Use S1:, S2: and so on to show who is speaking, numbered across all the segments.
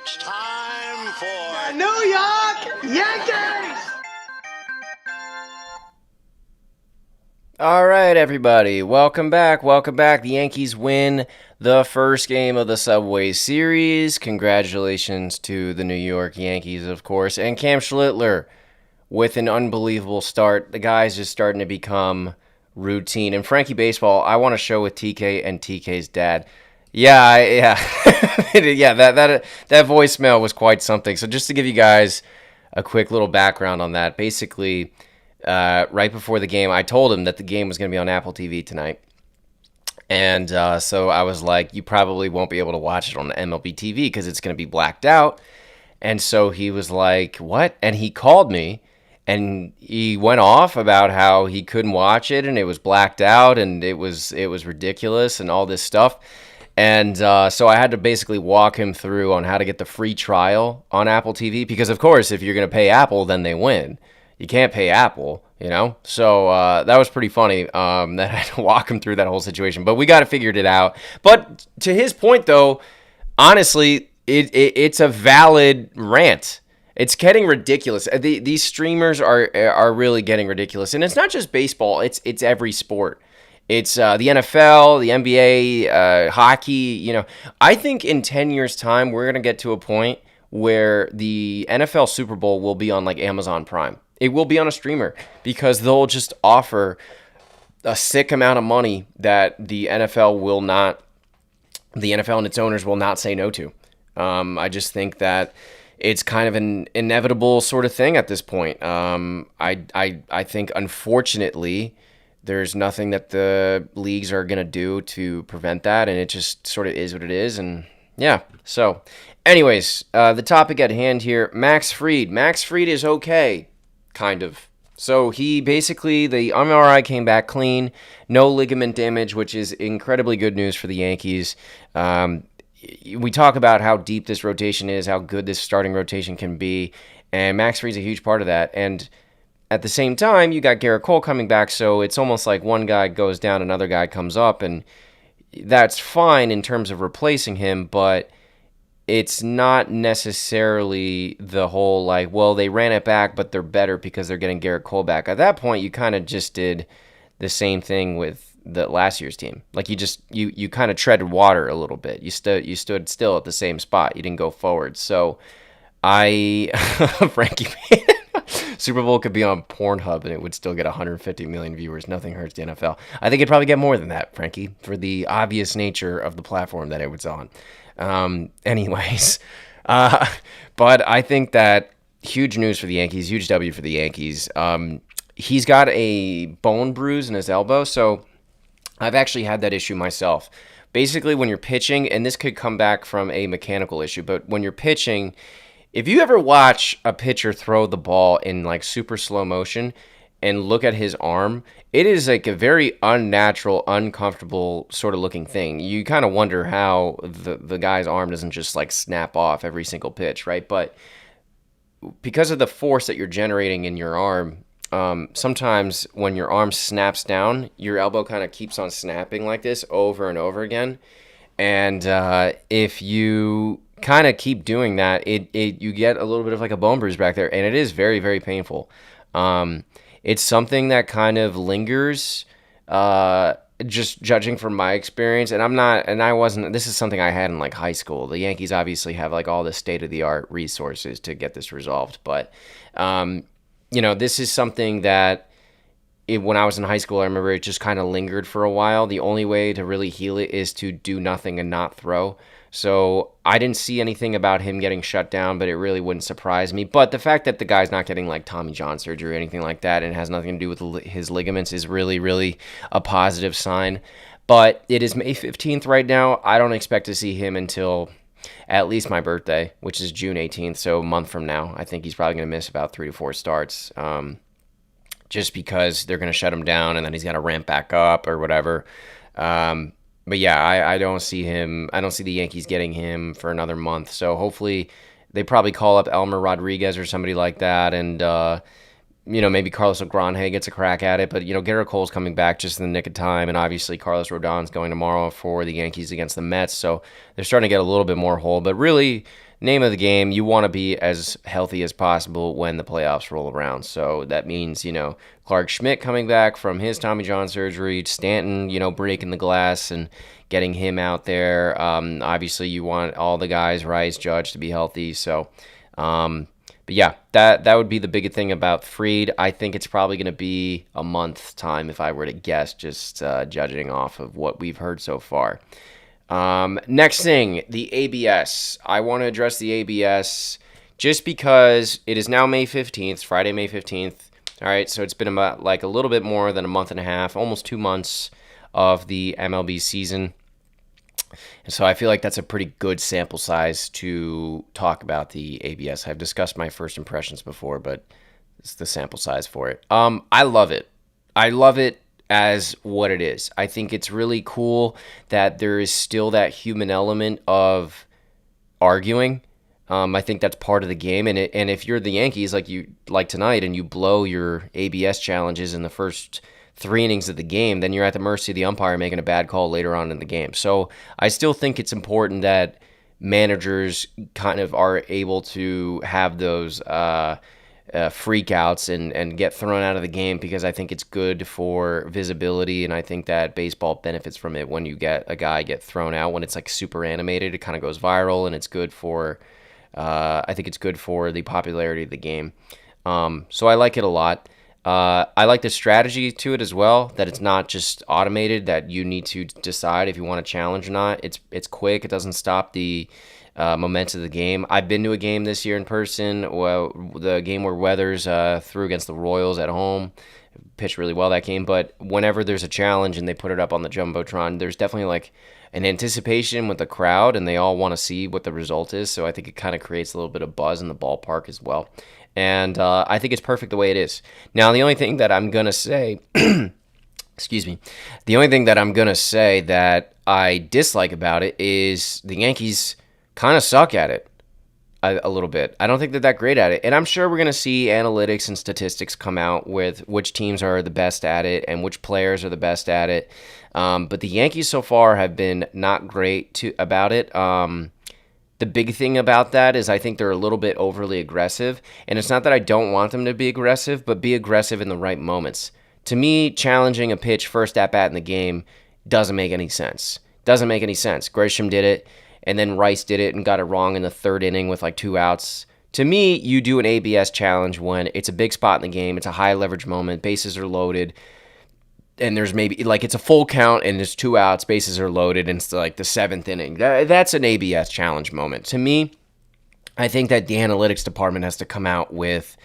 S1: It's time for
S2: New York Yankees!
S3: All right, everybody. Welcome back. Welcome back. The Yankees win the first game of the Subway Series. Congratulations to the New York Yankees, of course. And Cam Schlitler with an unbelievable start. The guy's just starting to become routine. And Frankie Baseball, I want to show with TK and TK's dad. Yeah. Yeah, that voicemail was quite something. So just to give you guys a quick little background on that, basically, right before the game, I told him that the game was going to be on Apple TV tonight. And so I was like, you probably won't be able to watch it on MLB TV because it's going to be blacked out. And so he was like, what? And he called me and he went off about how he couldn't watch it and it was blacked out and it was ridiculous and all this stuff. And so I had to basically walk him through on how to get the free trial on Apple TV because, of course, if you're going to pay Apple, then they win. You can't pay Apple, you know? So that was pretty funny that I had to walk him through that whole situation. But we got it figured it out. But to his point, though, honestly, it's a valid rant. It's getting ridiculous. These streamers are really getting ridiculous. And it's not just baseball. It's every sport. It's the NFL, the NBA, hockey. You know, I think in 10 years' time, we're going to get to a point where the NFL Super Bowl will be on like Amazon Prime. It will be on a streamer because they'll just offer a sick amount of money that the NFL and its owners will not say no to. I just think that it's kind of an inevitable sort of thing at this point. I think, unfortunately, there's nothing that the leagues are going to do to prevent that, and it just sort of is what it is, and yeah. So, anyways, the topic at hand here, Max Fried. Max Fried is okay, kind of. So he basically, the MRI came back clean, no ligament damage, which is incredibly good news for the Yankees. We talk about how deep this rotation is, how good this starting rotation can be, and Max Fried's a huge part of that. And at the same time, you got Garrett Cole coming back, so it's almost like one guy goes down, another guy comes up, and that's fine in terms of replacing him, but it's not necessarily the whole, like, well, they ran it back, but they're better because they're getting Garrett Cole back. At that point, you kind of just did the same thing with the last year's team. Like, you kind of treaded water a little bit. You stood still at the same spot. You didn't go forward. So Frankie, Super Bowl could be on Pornhub and it would still get 150 million viewers. Nothing hurts the NFL. I think it'd probably get more than that, Frankie, for the obvious nature of the platform that it was on. Anyways, but I think that huge news for the Yankees, huge W for the Yankees. He's got a bone bruise in his elbow, so I've actually had that issue myself. Basically, when you're pitching, and this could come back from a mechanical issue, but when you're pitching, if you ever watch a pitcher throw the ball in like super slow motion and look at his arm, it is like a very unnatural, uncomfortable sort of looking thing. You kind of wonder how the guy's arm doesn't just like snap off every single pitch, right? But because of the force that you're generating in your arm, sometimes when your arm snaps down, your elbow kind of keeps on snapping like this over and over again. And if you kind of keep doing that, you get a little bit of like a bone bruise back there, and it is very, very painful. It's something that kind of lingers, just judging from my experience. And I wasn't, this is something I had in like high school. The Yankees obviously have like all the state-of-the-art resources to get this resolved. But, this is something that when I was in high school, I remember it just kind of lingered for a while. The only way to really heal it is to do nothing and not throw. So I didn't see anything about him getting shut down, but it really wouldn't surprise me. But the fact that the guy's not getting like Tommy John surgery or anything like that and has nothing to do with his ligaments is really, really a positive sign. But it is May 15th right now. I don't expect to see him until at least my birthday, which is June 18th, so a month from now. I think he's probably going to miss about 3 to 4 starts, just because they're going to shut him down and then he's got to ramp back up or whatever. But yeah, I don't see him. I don't see the Yankees getting him for another month. So hopefully they probably call up Elmer Rodriguez or somebody like that and maybe Carlos Agrange gets a crack at it, but Garrett Cole's coming back just in the nick of time, and obviously Carlos Rodon's going tomorrow for the Yankees against the Mets, so they're starting to get a little bit more whole. But really, name of the game, you want to be as healthy as possible when the playoffs roll around. So that means Clark Schmidt coming back from his Tommy John surgery, Stanton breaking the glass and getting him out there. Obviously, you want all the guys, Rice, Judge, to be healthy. So. But yeah, that would be the big thing about Fried. I think it's probably going to be a month's time if I were to guess, just judging off of what we've heard so far. Next thing, the ABS. I want to address the ABS just because it is now May 15th, Friday, May 15th. All right, so it's been about like a little bit more than a month and a half, almost 2 months of the MLB season. And so I feel like that's a pretty good sample size to talk about the ABS. I've discussed my first impressions before, but it's the sample size for it. I love it. I love it as what it is. I think it's really cool that there is still that human element of arguing. I think that's part of the game. And if you're the Yankees like tonight and you blow your ABS challenges in the first 3 innings of the game, then you're at the mercy of the umpire making a bad call later on in the game. So I still think it's important that managers kind of are able to have those freakouts and get thrown out of the game, because I think it's good for visibility, and I think that baseball benefits from it when you get a guy get thrown out. When it's like super animated, it kind of goes viral, and it's good for I think it's good for the popularity of the game. So I like it a lot. I like the strategy to it as well, that it's not just automated, that you need to decide if you want to challenge or not. It's quick. It doesn't stop the momentum of the game. I've been to a game this year in person, well, the game where Weathers threw against the Royals at home. Pitched really well that game, but whenever there's a challenge and they put it up on the Jumbotron, there's definitely like an anticipation with the crowd, and they all want to see what the result is, so I think it kind of creates a little bit of buzz in the ballpark as well. And I think it's perfect the way it is. Now, the only thing that I'm going to say, excuse me, the only thing that I'm going to say that I dislike about it is the Yankees kind of suck at it a little bit. I don't think they're that great at it. And I'm sure we're going to see analytics and statistics come out with which teams are the best at it and which players are the best at it. But the Yankees so far have been not great about it. The big thing about that is I think they're a little bit overly aggressive. And it's not that I don't want them to be aggressive, but be aggressive in the right moments. To me, challenging a pitch first at-bat in the game doesn't make any sense. Doesn't make any sense. Grisham did it, and then Rice did it and got it wrong in the 3rd inning with like 2 outs. To me, you do an ABS challenge when it's a big spot in the game, it's a high-leverage moment, bases are loaded, and there's maybe, like, it's a full count and there's 2 outs, bases are loaded, and it's like the 7th inning. That's an ABS challenge moment. To me, I think that the analytics department has to come out with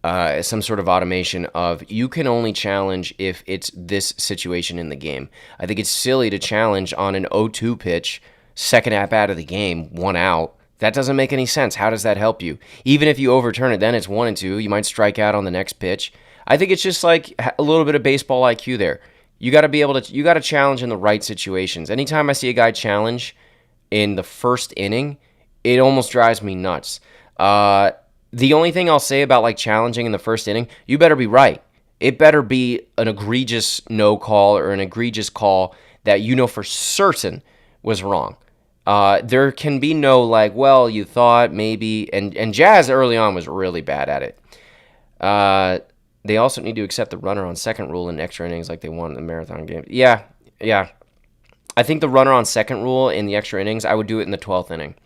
S3: some sort of automation of you can only challenge if it's this situation in the game. I think it's silly to challenge on an 0-2 pitch, 2nd at-bat of the game, 1 out. That doesn't make any sense. How does that help you? Even if you overturn it, then it's 1-2. You might strike out on the next pitch. I think it's just like a little bit of baseball IQ there. You got to be able to, you got to challenge in the right situations. Anytime I see a guy challenge in the 1st inning, it almost drives me nuts. The only thing I'll say about like challenging in the 1st inning, you better be right. It better be an egregious no call or an egregious call that you know for certain was wrong. There can be no like, well, you thought maybe, and Jazz early on was really bad at it. They also need to accept the runner on second rule in extra innings like they won in the marathon game. Yeah. I think the runner on second rule in the extra innings, I would do it in the 12th inning.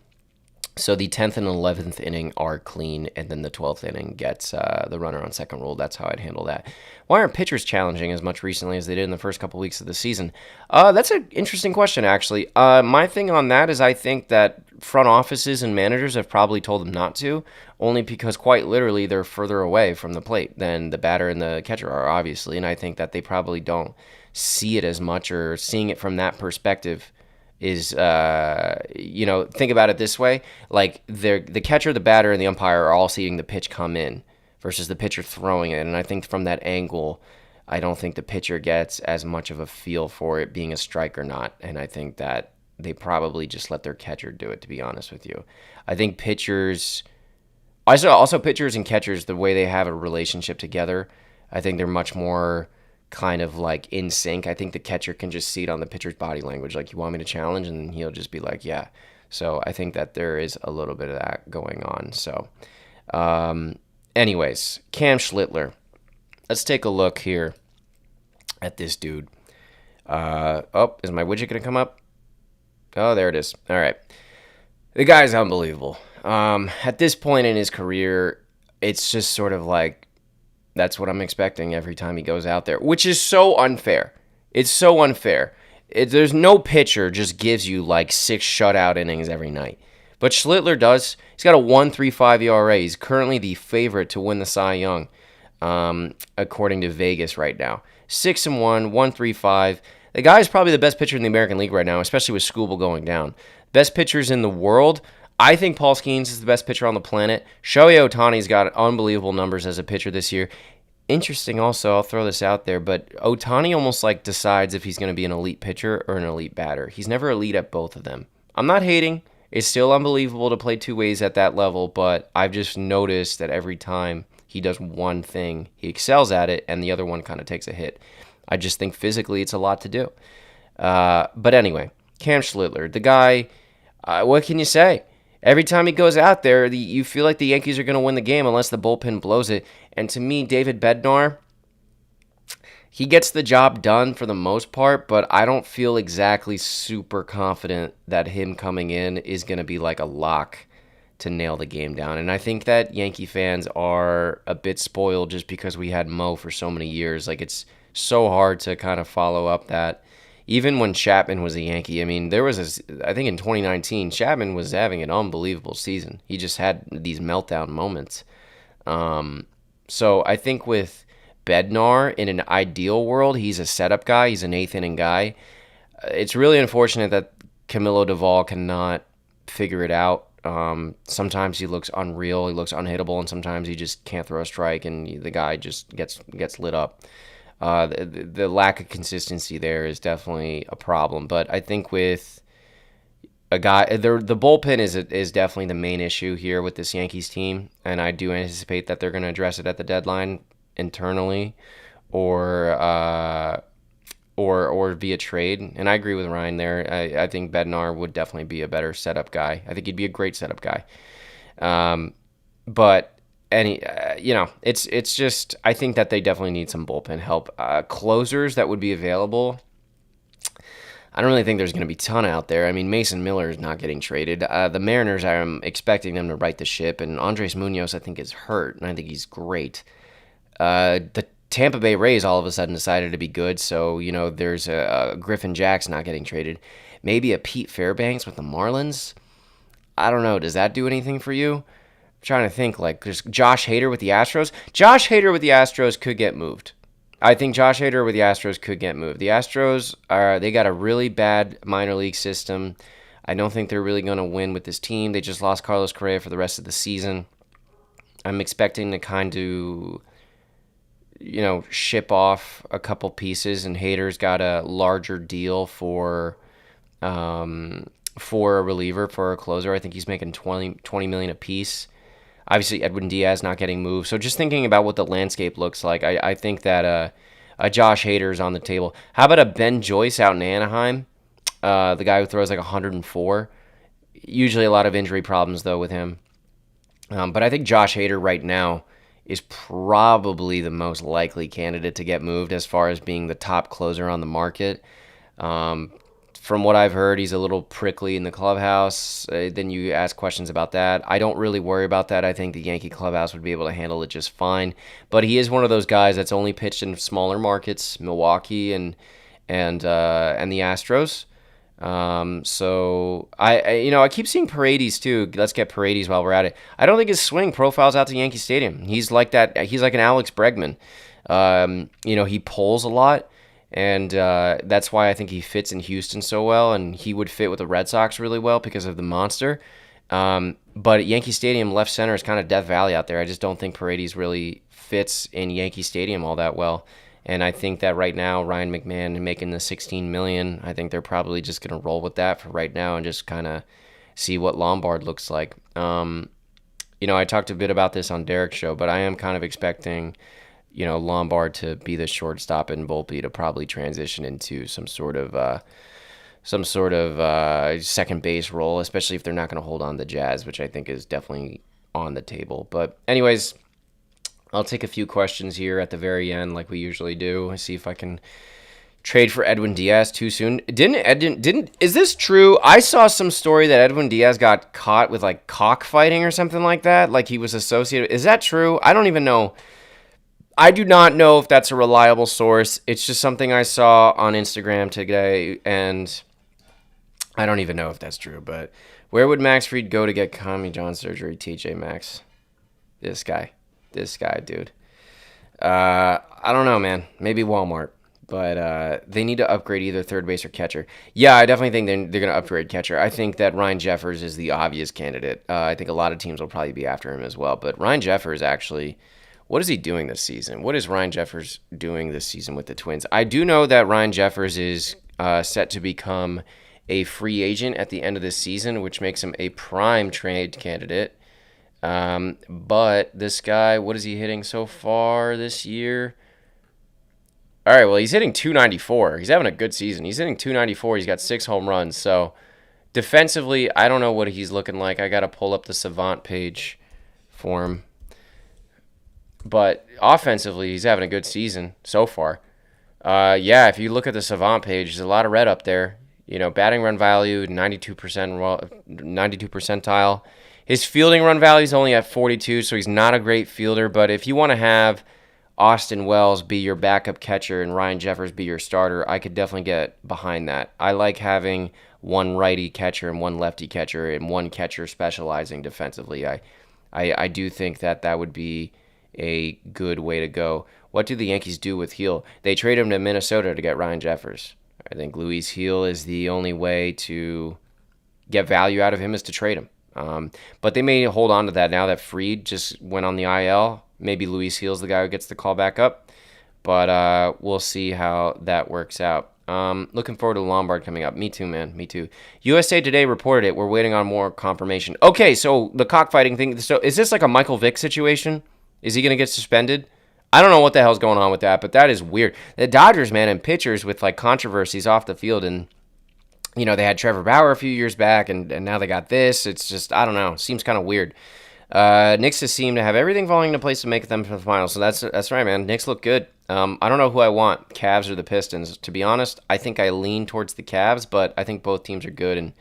S3: So the 10th and 11th inning are clean, and then the 12th inning gets the runner on second rule. That's how I'd handle that. Why aren't pitchers challenging as much recently as they did in the first couple weeks of the season? That's an interesting question, actually. My thing on that is I think that front offices and managers have probably told them not to, only because quite literally they're further away from the plate than the batter and the catcher are, obviously, and I think that they probably don't see it as much, or seeing it from that perspective is, think about it this way. Like, the catcher, the batter, and the umpire are all seeing the pitch come in versus the pitcher throwing it. And I think from that angle, I don't think the pitcher gets as much of a feel for it being a strike or not. And I think that they probably just let their catcher do it, to be honest with you. I think pitchers... Also pitchers and catchers, the way they have a relationship together, I think they're much more kind of like in sync. I think the catcher can just see it on the pitcher's body language. Like, you want me to challenge? And he'll just be like, yeah. So I think that there is a little bit of that going on. So anyways, Cam Schlitler. Let's take a look here at this dude. Is my widget going to come up? Oh, there it is. All right. The guy's unbelievable. At this point in his career, it's just sort of like, that's what I'm expecting every time he goes out there, which is so unfair. It's so unfair. There's no pitcher just gives you like 6 shutout innings every night. But Schlitler does. He's got a 1.35 ERA. He's currently the favorite to win the Cy Young, according to Vegas right now. 6-1, 1.35. The guy is probably the best pitcher in the American League right now, especially with Skubal going down. Best pitchers in the world. I think Paul Skeens is the best pitcher on the planet. Shohei Ohtani's got unbelievable numbers as a pitcher this year. Interesting also, I'll throw this out there, but Ohtani almost like decides if he's going to be an elite pitcher or an elite batter. He's never elite at both of them. I'm not hating. It's still unbelievable to play 2 ways at that level, but I've just noticed that every time he does one thing, he excels at it, and the other one kind of takes a hit. I just think physically it's a lot to do. But anyway, Cam Schlitler, the guy, what can you say? Every time he goes out there, you feel like the Yankees are going to win the game unless the bullpen blows it. And to me, David Bednar, he gets the job done for the most part, but I don't feel exactly super confident that him coming in is going to be like a lock to nail the game down. And I think that Yankee fans are a bit spoiled just because we had Mo for so many years. Like, it's so hard to kind of follow up that. Even when Chapman was a Yankee, I mean, I think in 2019, Chapman was having an unbelievable season. He just had these meltdown moments. So I think with Bednar, in an ideal world, he's a setup guy. He's an 8th inning guy. It's really unfortunate that Camilo Doval cannot figure it out. Sometimes he looks unreal, he looks unhittable, and sometimes he just can't throw a strike, and the guy just gets lit up. The lack of consistency there is definitely a problem. But I think with a guy, the bullpen is definitely the main issue here with this Yankees team, and I do anticipate that they're going to address it at the deadline internally, or via trade. And I agree with Ryan there. I think Bednar would definitely be a better setup guy. I think he'd be a great setup guy. But it's just, I think that they definitely need some bullpen help. Closers that would be available, I don't really think there's going to be a ton out there. I mean, Mason Miller is not getting traded. The Mariners, I'm expecting them to right the ship, and Andres Munoz, I think, is hurt, and I think he's great. The Tampa Bay Rays all of a sudden decided to be good, so, there's a Griffin Jacks not getting traded. Maybe a Pete Fairbanks with the Marlins. I don't know. Does that do anything for you? Trying to think, like, there's Josh Hader with the Astros. Josh Hader with the Astros could get moved. I think Josh Hader with the Astros could get moved. The Astros, they got a really bad minor league system. I don't think they're really going to win with this team. They just lost Carlos Correa for the rest of the season. I'm expecting to kind of, ship off a couple pieces, and Hader's got a larger deal for a reliever, for a closer. I think he's making $20 million a piece. Obviously, Edwin Diaz not getting moved. So just thinking about what the landscape looks like, I think that a Josh Hader is on the table. How about a Ben Joyce out in Anaheim? The guy who throws like 104. Usually a lot of injury problems, though, with him. But I think Josh Hader right now is probably the most likely candidate to get moved as far as being the top closer on the market. From what I've heard, he's a little prickly in the clubhouse. Then you ask questions about that. I don't really worry about that. I think the Yankee clubhouse would be able to handle it just fine. But he is one of those guys that's only pitched in smaller markets, Milwaukee and the Astros. So I keep seeing Paredes too. Let's get Paredes while we're at it. I don't think his swing profiles out to Yankee Stadium. He's like that. He's like an Alex Bregman. He pulls a lot. And that's why I think he fits in Houston so well, and he would fit with the Red Sox really well because of the monster. But at Yankee Stadium, left center is kind of Death Valley out there. I just don't think Paredes really fits in Yankee Stadium all that well. And I think that right now, Ryan McMahon making the $16 million, I think they're probably just going to roll with that for right now and just kind of see what Lombard looks like. I talked a bit about this on Derek's show, but I am kind of expecting, Lombard to be the shortstop and Volpe to probably transition into some sort of second base role, especially if they're not going to hold on the Jazz, which I think is definitely on the table. But anyways, I'll take a few questions here at the very end, like we usually do. See if I can trade for Edwin Diaz too soon. Is this true? I saw some story that Edwin Diaz got caught with like cockfighting or something like that. Like he was associated. Is that true? I don't even know. I do not know if that's a reliable source. It's just something I saw on Instagram today, and I don't even know if that's true. But where would Max Fried go to get Tommy John surgery? TJ Maxx. This guy, dude. I don't know, man. Maybe Walmart. But they need to upgrade either third base or catcher. Yeah, I definitely think they're going to upgrade catcher. I think that Ryan Jeffers is the obvious candidate. I think a lot of teams will probably be after him as well. But Ryan Jeffers actually, what is he doing this season? What is Ryan Jeffers doing this season with the Twins? I do know that Ryan Jeffers is set to become a free agent at the end of this season, which makes him a prime trade candidate. But this guy, what is he hitting so far this year? All right, well, he's hitting 294. He's having a good season. He's hitting 294. He's got 6 home runs. So defensively, I don't know what he's looking like. I got to pull up the Savant page for him. But offensively, he's having a good season so far. Yeah, if you look at the Savant page, there's a lot of red up there. Batting run value, 92 percentile. His fielding run value is only at 42, so he's not a great fielder. But if you want to have Austin Wells be your backup catcher and Ryan Jeffers be your starter, I could definitely get behind that. I like having one righty catcher and one lefty catcher and one catcher specializing defensively. I do think that would be a good way to go. What do the Yankees do with Heel? They trade him to Minnesota to get Ryan Jeffers. I think Luis Heel is the only way to get value out of him is to trade him. But they may hold on to that now that Fried just went on the IL. Maybe Luis Heel's the guy who gets the call back up. But we'll see how that works out. Looking forward to Lombard coming up. Me too, man. Me too. USA Today reported it. We're waiting on more confirmation. Okay, so the cockfighting thing. So is this like a Michael Vick situation? Is he going to get suspended? I don't know what the hell's going on with that, but that is weird. The Dodgers, man, and pitchers with like controversies off the field, and they had Trevor Bauer a few years back, and now they got this. It's just, I don't know. Seems kind of weird. Knicks just seem to have everything falling into place to make them for the finals. So that's right, man. Knicks look good. I don't know who I want, Cavs or the Pistons. To be honest, I think I lean towards the Cavs, but I think both teams are good, and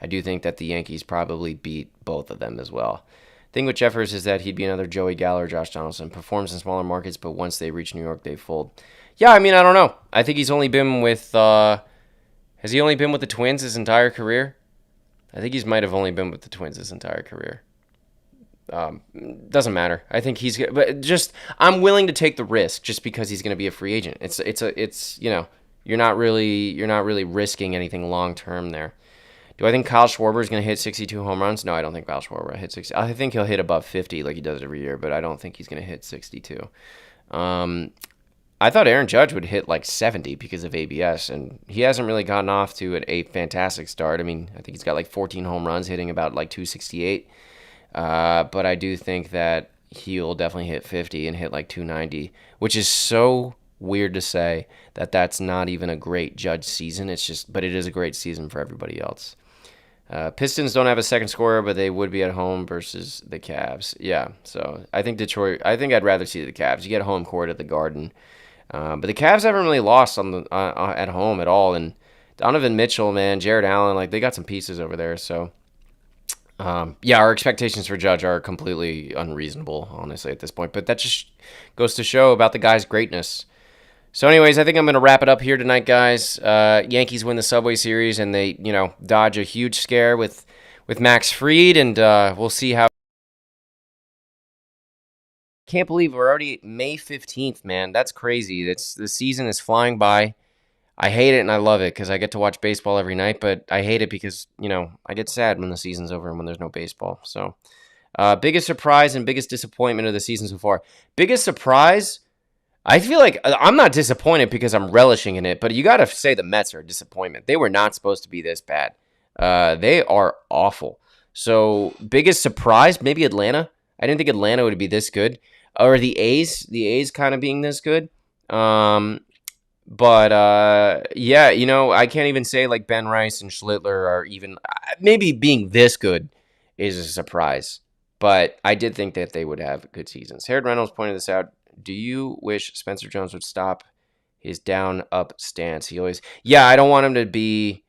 S3: I do think that the Yankees probably beat both of them as well. Thing with Jeffers is that he'd be another Joey Gallo or Josh Donaldson. Performs in smaller markets, but once they reach New York, they fold. Yeah, I mean, I don't know. I think he's only been with... has he only been with the Twins his entire career? I think he might have only been with the Twins his entire career. Doesn't matter. I think he's... But just, I'm willing to take the risk just because he's going to be a free agent. It's you're not really risking anything long-term there. Do I think Kyle Schwarber is going to hit 62 home runs? No, I don't think Kyle Schwarber will hit 60. I think he'll hit above 50 like he does every year, but I don't think he's going to hit 62. I thought Aaron Judge would hit like 70 because of ABS, and he hasn't really gotten off to a fantastic start. I mean, I think he's got like 14 home runs, hitting about like 268. But I do think that he'll definitely hit 50 and hit like 290, which is so weird to say that that's not even a great Judge season. But it is a great season for everybody else. Pistons don't have a second scorer, but they would be at home versus the Cavs. Yeah, so I think Detroit. I think I'd rather see the Cavs. You get home court at the Garden, but the Cavs haven't really lost on the at home at all. And Donovan Mitchell, man, Jared Allen, like they got some pieces over there. So yeah, our expectations for Judge are completely unreasonable, honestly, at this point. But that just goes to show about the guy's greatness. So anyways, I think I'm going to wrap it up here tonight, guys. Yankees win the Subway Series, and they, dodge a huge scare with Max Fried, and we'll see how. Can't believe we're already May 15th, man. That's crazy. The season is flying by. I hate it and I love it because I get to watch baseball every night, but I hate it because, I get sad when the season's over and when there's no baseball. So, biggest surprise and biggest disappointment of the season so far. Biggest surprise... I feel like I'm not disappointed because I'm relishing in it, but you got to say the Mets are a disappointment. They were not supposed to be this bad. They are awful. So, biggest surprise, maybe Atlanta. I didn't think Atlanta would be this good, or the A's kind of being this good. But yeah, I can't even say like Ben Rice and Schlitler are even maybe being this good is a surprise. But I did think that they would have good seasons. Harold Reynolds pointed this out. Do you wish Spencer Jones would stop his down up stance? He always, yeah. I don't want him to be.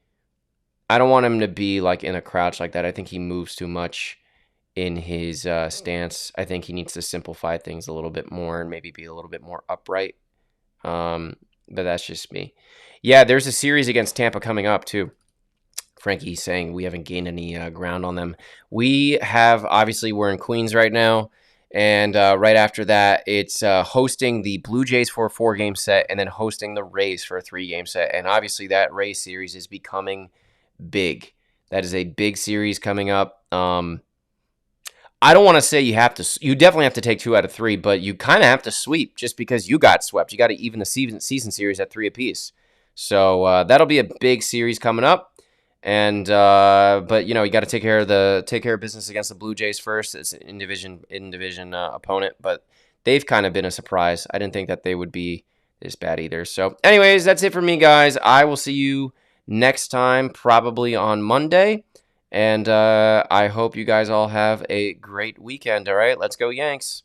S3: I don't want him to be like in a crouch like that. I think he moves too much in his stance. I think he needs to simplify things a little bit more and maybe be a little bit more upright. But that's just me. Yeah, there's a series against Tampa coming up too. Frankie's saying we haven't gained any ground on them. We have, obviously, we're in Queens right now. And right after that, it's hosting the Blue Jays for a 4-game set and then hosting the Rays for a 3-game set. And obviously, that Rays series is becoming big. That is a big series coming up. I don't want to say you definitely have to take 2 out of 3, but you kind of have to sweep just because you got swept. You got to even the season series at 3 apiece. So that'll be a big series coming up. And but you got to take care of business against the Blue Jays first. It's an in division opponent, but they've kind of been a surprise. I didn't think that they would be this bad either. So, anyways, that's it for me, guys. I will see you next time, probably on Monday. And I hope you guys all have a great weekend. All right, let's go Yanks.